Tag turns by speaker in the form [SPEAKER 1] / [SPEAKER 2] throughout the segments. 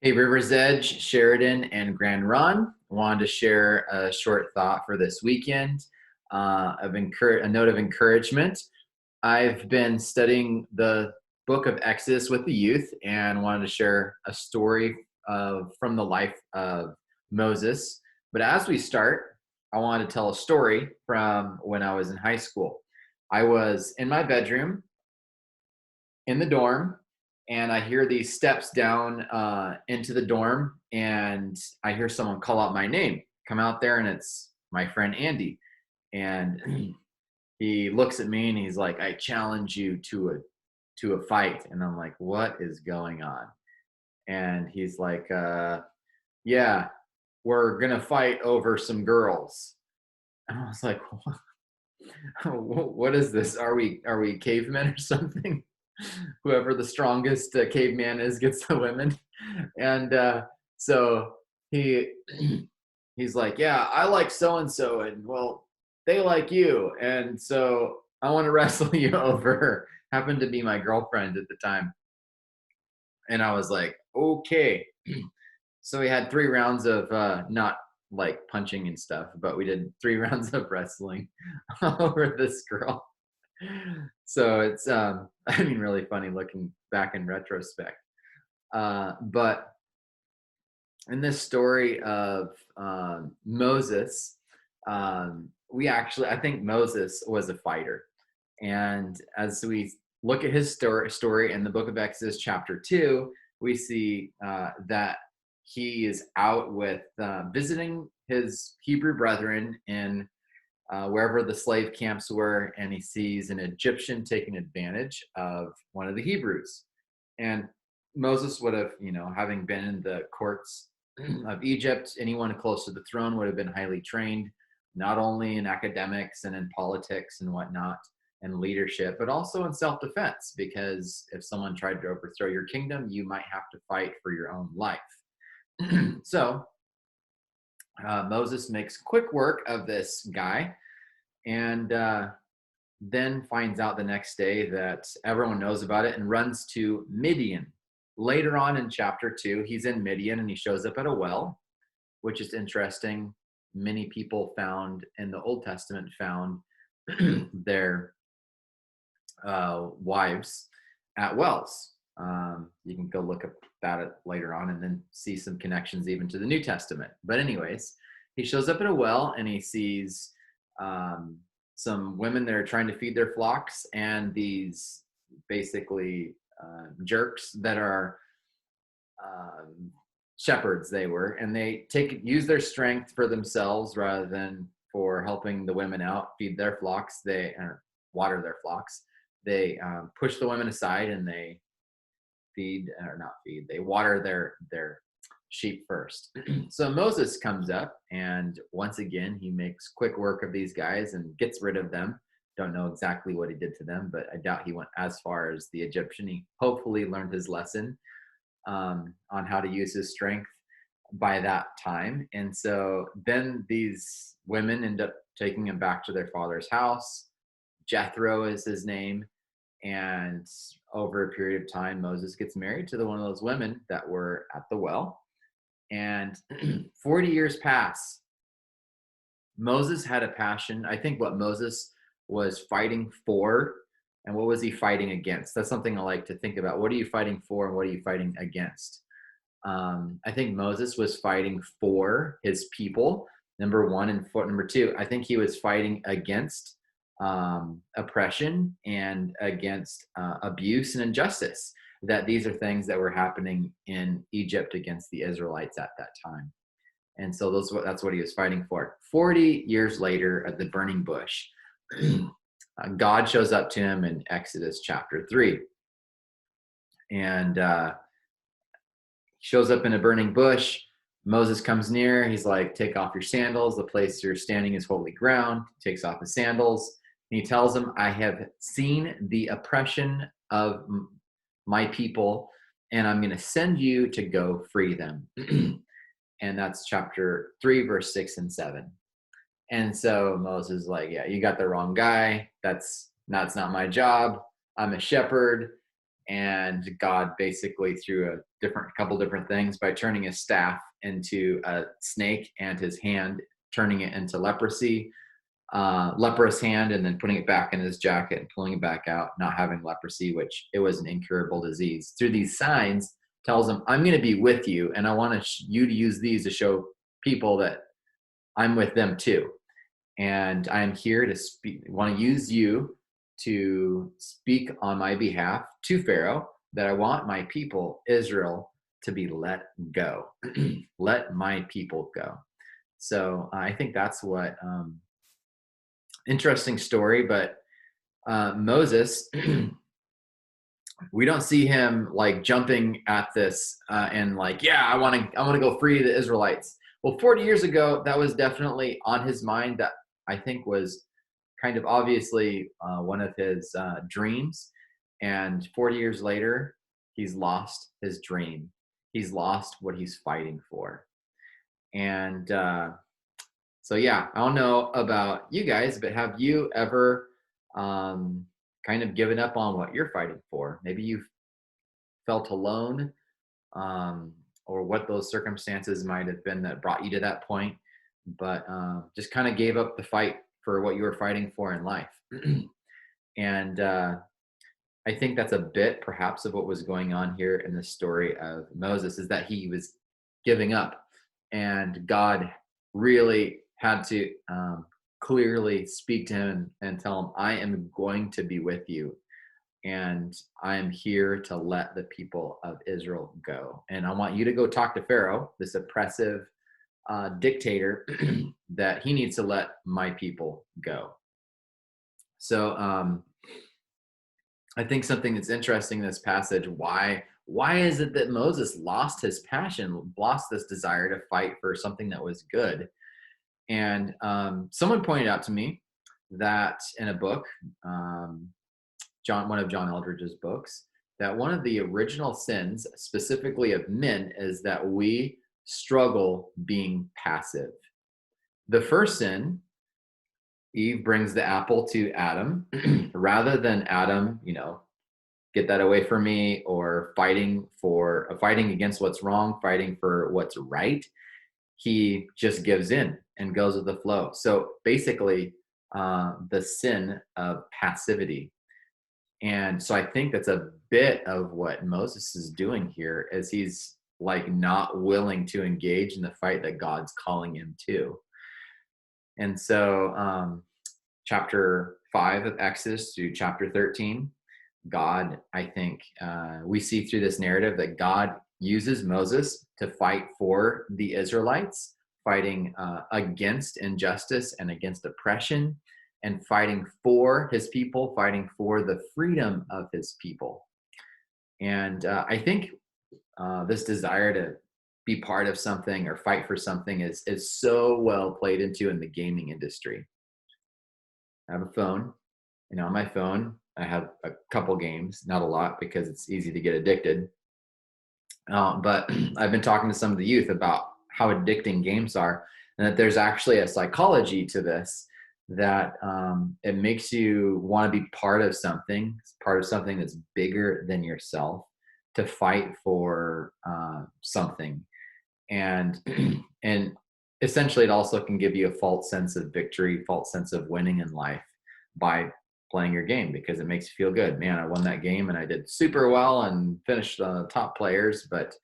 [SPEAKER 1] Hey, River's Edge, Sheridan, and Grand Run. I wanted to share a short thought for this weekend a note of encouragement. I've been studying the book of Exodus with the youth and wanted to share a story from the life of Moses. But as we start, I wanted to tell a story from when I was in high school. I was in my bedroom in the dorm, and I hear these steps down into the dorm, and I hear someone call out my name. Come out there, and it's my friend Andy. And he looks at me and he's like, "I challenge you to a fight." And I'm like, "What is going on?" And he's like, "Yeah, we're gonna fight over some girls." And I was like, "What is this? Are we cavemen or something?" Whoever the strongest caveman is gets the women. And so he he's like, "Yeah, I like so and so, and well, they like you, and so I want to wrestle you over her." Happened to be my girlfriend at the time, and I was like, "Okay." So we had 3 rounds of not like punching and stuff, but we did 3 rounds of wrestling over this girl. So it's I mean, really funny looking back in retrospect. But in this story of Moses, I think Moses was a fighter. And as we look at his story in the book of Exodus, chapter 2, we see that he is out with visiting his Hebrew brethren in wherever the slave camps were, and he sees an Egyptian taking advantage of one of the Hebrews. And Moses would have, having been in the courts of Egypt, anyone close to the throne would have been highly trained, not only in academics and in politics and whatnot, and leadership, but also in self-defense, because if someone tried to overthrow your kingdom, you might have to fight for your own life. So Moses makes quick work of this guy, and then finds out the next day that everyone knows about it and runs to Midian. Later on in chapter 2, he's in Midian and he shows up at a well, which is interesting. Many people found in the Old Testament found their wives at wells. You can go look up that later on and then see some connections even to the New Testament. But anyways, he shows up at a well and he sees some women that are trying to feed their flocks, and these basically jerks that are shepherds they were, and they use their strength for themselves rather than for helping the women out feed their flocks. They water their flocks. They push the women aside and they they water their sheep first. So Moses comes up, and once again he makes quick work of these guys and gets rid of them. Don't know exactly what he did to them, but I doubt he went as far as the Egyptian. He hopefully learned his lesson on how to use his strength by that time. And so then these women end up taking him back to their father's house. Jethro is his name. And over a period of time, Moses gets married to one of those women that were at the well. And 40 years pass. Moses had a passion. I think what Moses was fighting for, and what was he fighting against? That's something I like to think about. What are you fighting for, and what are you fighting against? I think Moses was fighting for his people, number one, and number two, I think he was fighting against oppression and against abuse and injustice. That these are things that were happening in Egypt against the Israelites at that time. And so that's what he was fighting for. 40 years later at the burning bush, God shows up to him in Exodus chapter 3. And shows up in a burning bush. Moses comes near. He's like, "Take off your sandals. The place you're standing is holy ground." He takes off his sandals. And he tells him, "I have seen the oppression of my people, and I'm going to send you to go free them." And that's chapter 3, verse 6 and 7. And so Moses is like, "Yeah, you got the wrong guy. That's not my job. I'm a shepherd. and God basically through a couple different things by turning his staff into a snake and his hand turning it into leprous hand, and then putting it back in his jacket and pulling it back out, not having leprosy, which it was an incurable disease. Through these signs, tells him, I'm going to be with you, and I want you to use these to show people that I'm with them too. And I'm here to want to use you to speak on my behalf to Pharaoh that I want my people, Israel, to be let go. Let my people go. So I think that's what, interesting story, but Moses, we don't see him like jumping at this and like, yeah, I want to go free the Israelites. Well, 40 years ago, that was definitely on his mind. That I think was kind of obviously one of his dreams. And 40 years later, he's lost his dream. He's lost what he's fighting for. And so, yeah, I don't know about you guys, but have you ever kind of given up on what you're fighting for? Maybe you've felt alone, or what those circumstances might have been that brought you to that point, but just kind of gave up the fight for what you were fighting for in life. And I think that's a bit perhaps of what was going on here in the story of Moses, is that he was giving up, and God really had to clearly speak to him and tell him, I am going to be with you, and I am here to let the people of Israel go. And I want you to go talk to Pharaoh, this oppressive dictator, that he needs to let my people go. So I think something that's interesting in this passage, why is it that Moses lost his passion, lost this desire to fight for something that was good? And someone pointed out to me that in a book, one of John Eldridge's books, that one of the original sins, specifically of men, is that we struggle being passive. The first sin, Eve brings the apple to Adam. Rather than Adam, get that away from me, or fighting against what's wrong, fighting for what's right, he just gives in and goes with the flow. So basically, the sin of passivity. And so I think that's a bit of what Moses is doing here, is he's like not willing to engage in the fight that God's calling him to. And so chapter 5 of Exodus through chapter 13, God, I think we see through this narrative that God uses Moses to fight for the Israelites, fighting against injustice and against oppression, and fighting for his people, fighting for the freedom of his people. And I think this desire to be part of something or fight for something is so well played into in the gaming industry. I have a phone, and on my phone, I have a couple games, not a lot because it's easy to get addicted. But I've been talking to some of the youth about how addicting games are, and that there's actually a psychology to this, that it makes you want to be part of something that's bigger than yourself, to fight for something. And essentially it also can give you a false sense of victory, false sense of winning in life by playing your game, because it makes you feel good. Man, I won that game and I did super well and finished top players. But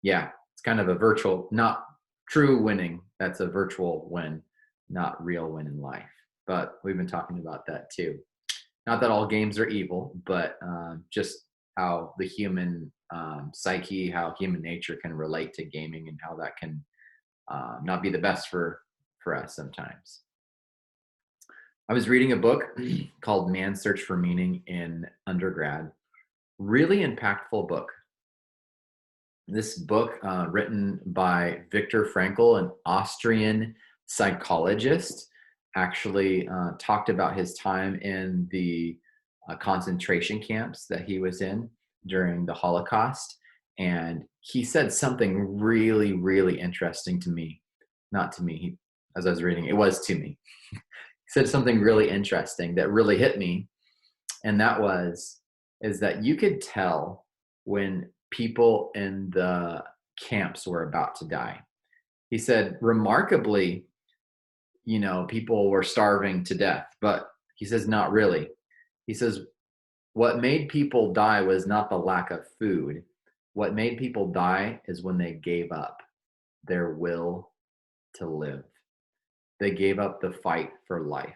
[SPEAKER 1] yeah, it's kind of a virtual, not true winning. That's a virtual win, not real win in life. But we've been talking about that too. Not that all games are evil, but just how the human psyche, how human nature can relate to gaming, and how that can not be the best for us sometimes. I was reading a book called Man's Search for Meaning in undergrad. Really impactful book. This book, written by Viktor Frankl, an Austrian psychologist, actually talked about his time in the concentration camps that he was in during the Holocaust. And he said something really, really interesting to me. Not to me, as I was reading, it was to me. He said something really interesting that really hit me. And that was, is that you could tell when people in the camps were about to die. He said, remarkably, people were starving to death, but he says, not really. He says, what made people die was not the lack of food. What made people die is when they gave up their will to live. They gave up the fight for life.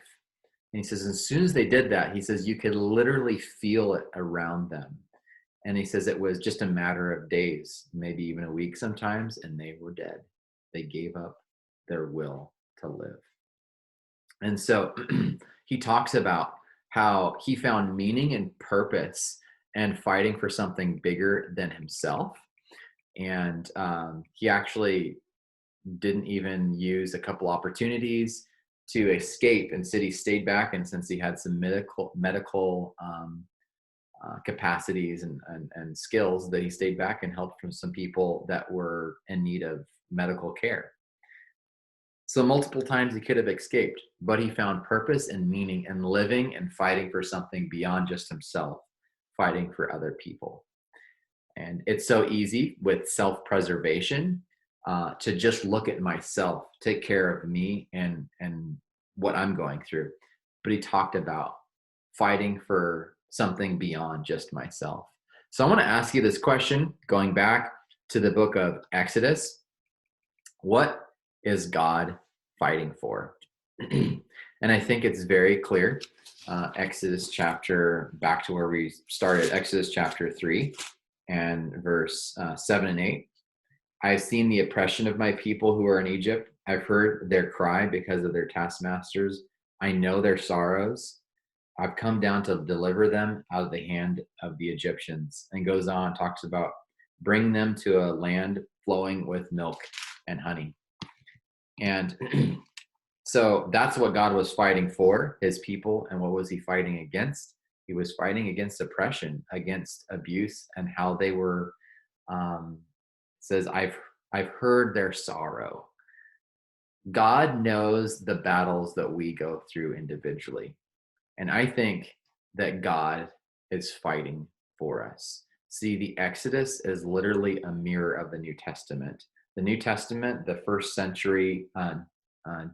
[SPEAKER 1] And he says, as soon as they did that, he says, you could literally feel it around them. And he says it was just a matter of days, maybe even a week sometimes, and they were dead. They gave up their will to live. And so he talks about how he found meaning and purpose and fighting for something bigger than himself. And he actually didn't even use a couple opportunities to escape, and said he stayed back. And since he had some medical capacities and skills, that he stayed back and helped from some people that were in need of medical care. So multiple times he could have escaped, but he found purpose and meaning in living and fighting for something beyond just himself, fighting for other people. And it's so easy with self-preservation to just look at myself, take care of me and what I'm going through. But he talked about fighting for something beyond just myself. So I want to ask you this question, going back to the book of Exodus. What is God fighting for? And I think it's very clear. Exodus chapter, back to where we started, Exodus chapter 3 and verse 7 and 8. I've seen the oppression of my people who are in Egypt. I've heard their cry because of their taskmasters. I know their sorrows. I've come down to deliver them out of the hand of the Egyptians. And goes on, talks about bring them to a land flowing with milk and honey. And so that's what God was fighting for, his people. And what was he fighting against? He was fighting against oppression, against abuse, and how they were, says, I've heard their sorrow. God knows the battles that we go through individually. And I think that God is fighting for us. See, the Exodus is literally a mirror of the New Testament. The New Testament, the first century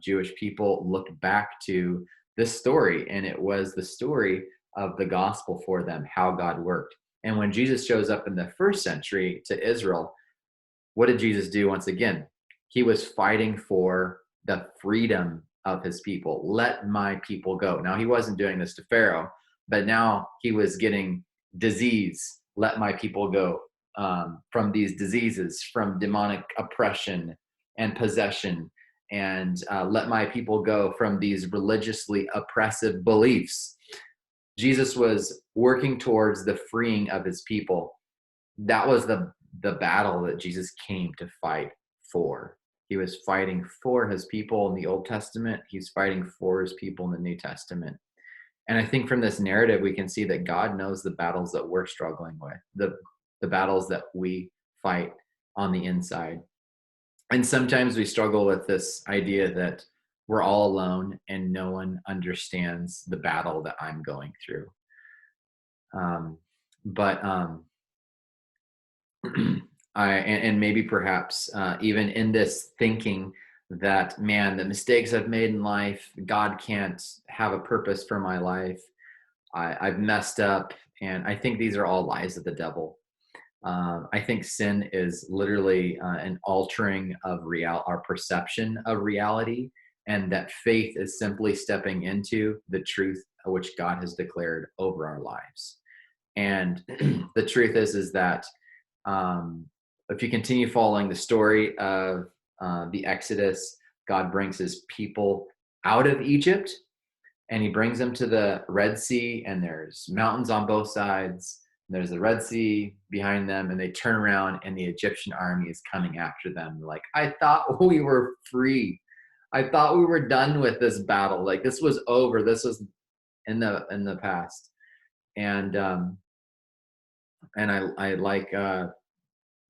[SPEAKER 1] Jewish people looked back to this story, and it was the story of the gospel for them, how God worked. And when Jesus shows up in the first century to Israel, what did Jesus do once again? He was fighting for the freedom of his people. Let my people go. Now, he wasn't doing this to Pharaoh, but now he was getting disease. Let my people go from these diseases, from demonic oppression and possession. And let my people go from these religiously oppressive beliefs. Jesus was working towards the freeing of his people. That was the battle that Jesus came to fight for. He was fighting for his people in the Old Testament. He's fighting for his people in the New Testament. And I think from this narrative, we can see that God knows the battles that we're struggling with, the battles that we fight on the inside. And sometimes we struggle with this idea that we're all alone and no one understands the battle that I'm going through. And maybe perhaps even in this thinking that, man, the mistakes I've made in life, God can't have a purpose for my life. I've messed up. And I think these are all lies of the devil. I think sin is literally an altering of our perception of reality, and that faith is simply stepping into the truth which God has declared over our lives. And the truth is that if you continue following the story of the Exodus, God brings his people out of Egypt, and he brings them to the Red Sea, and there's mountains on both sides. There's the Red Sea behind them, and they turn around, and the Egyptian army is coming after them. They're like, I thought we were free. I thought we were done with this battle. Like, this was over. This was in the past. And I like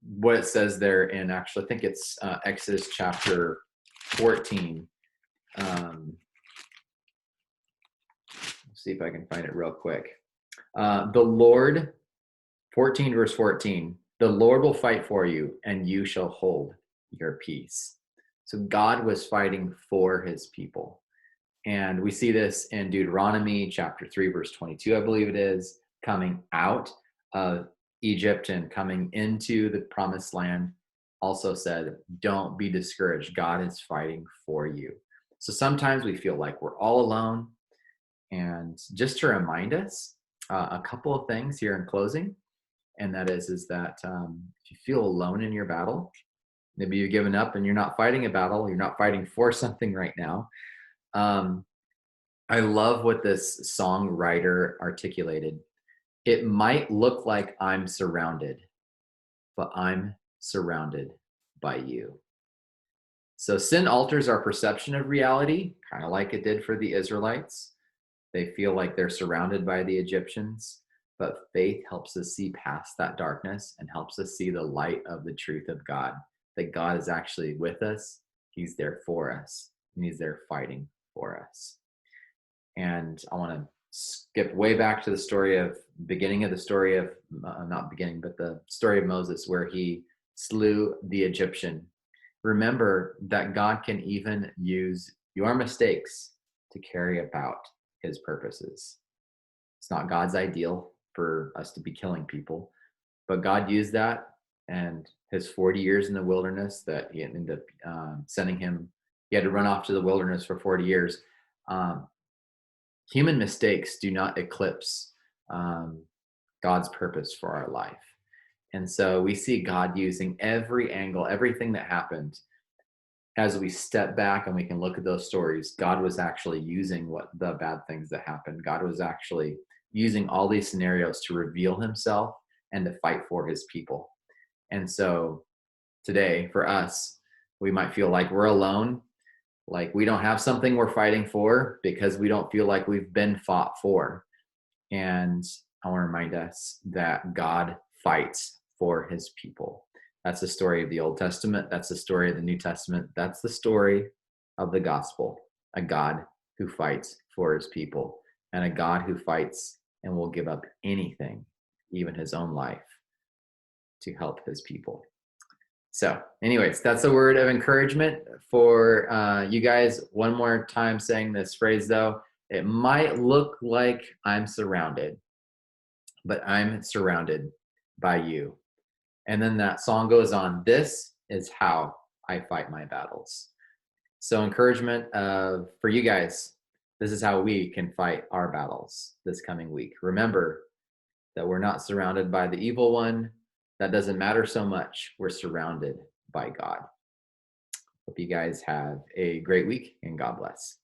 [SPEAKER 1] what it says there in, actually, I think it's Exodus chapter 14. Let's see if I can find it real quick. The Lord, 14 verse 14, the Lord will fight for you and you shall hold your peace. So God was fighting for his people. And we see this in Deuteronomy chapter 3, verse 22, I believe it is, coming out of Egypt and coming into the promised land. Also said, don't be discouraged. God is fighting for you. So sometimes we feel like we're all alone. And just to remind us, a couple of things here in closing, and that is that if you feel alone in your battle, maybe you've given up and you're not fighting a battle, you're not fighting for something right now. I love what this songwriter articulated. It might look like I'm surrounded, but I'm surrounded by you. So sin alters our perception of reality, kind of like it did for the Israelites. They feel like they're surrounded by the Egyptians, but faith helps us see past that darkness and helps us see the light of the truth of God, that God is actually with us. He's there for us, and he's there fighting for us. And I want to skip way back to the story of beginning of the story of not beginning, but the story of Moses, where he slew the Egyptian. Remember that God can even use your mistakes to carry about his purposes. It's not God's ideal for us to be killing people, but God used that, and his 40 years in the wilderness that he ended up sending him, he had to run off to the wilderness for 40 years. Human mistakes do not eclipse God's purpose for our life. And so we see God using every angle, everything that happened. As we step back and we can look at those stories, God was actually using what the bad things that happened. God was actually using all these scenarios to reveal himself and to fight for his people. And so today, for us, we might feel like we're alone, like we don't have something we're fighting for because we don't feel like we've been fought for. And I want to remind us that God fights for his people. That's the story of the Old Testament. That's the story of the New Testament. That's the story of the gospel, a God who fights for his people, and a God who fights and will give up anything, even his own life, to help his people. So anyways, that's a word of encouragement for you guys. One more time saying this phrase though, it might look like I'm surrounded, but I'm surrounded by you. And then that song goes on, this is how I fight my battles. So encouragement for you guys, this is how we can fight our battles this coming week. Remember that we're not surrounded by the evil one. That doesn't matter so much. We're surrounded by God. Hope you guys have a great week, and God bless.